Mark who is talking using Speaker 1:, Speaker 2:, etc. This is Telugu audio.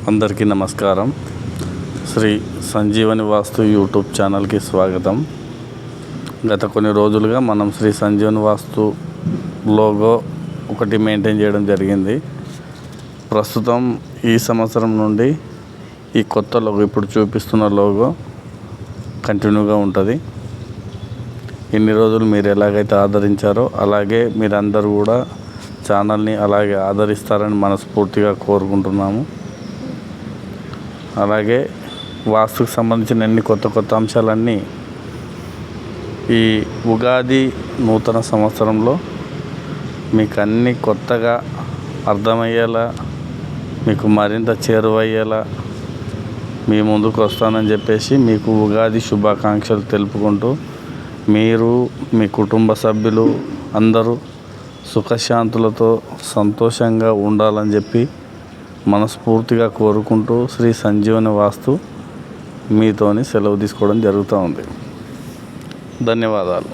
Speaker 1: అందరికీ నమస్కారం. శ్రీ సంజీవని వాస్తు యూట్యూబ్ ఛానల్కి స్వాగతం. గత కొన్ని రోజులుగా మనం శ్రీ సంజీవని వాస్తు లోగో ఒకటి మెయింటైన్ చేయడం జరిగింది. ప్రస్తుతం ఈ సంవత్సరం నుండి ఈ కొత్త లోగో, ఇప్పుడు చూపిస్తున్న లోగో కంటిన్యూగా ఉంటుంది. ఇన్ని రోజులు మీరు ఎలాగైతే ఆదరించారో అలాగే మీరందరూ కూడా ఛానల్ని అలాగే ఆదరిస్తారని మనస్ఫూర్తిగా కోరుకుంటున్నాము. అలాగే వాస్తుకు సంబంధించిన అన్ని కొత్త అంశాలన్నీ ఈ ఉగాది నూతన సంవత్సరంలో మీకు అన్నీ కొత్తగా అర్థమయ్యేలా, మీకు మరింత చేరువయ్యేలా మీ ముందుకు వస్తానని చెప్పేసి మీకు ఉగాది శుభాకాంక్షలు తెలుపుకుంటూ, మీరు మీ కుటుంబ సభ్యులు అందరూ సుఖశాంతులతో సంతోషంగా ఉండాలని చెప్పి మనస్ఫూర్తిగా కోరుకుంటూ శ్రీ సంజీవని వాస్తు మీతోని సెలవు తీసుకోవడం జరుగుతూ ఉంది. ధన్యవాదాలు.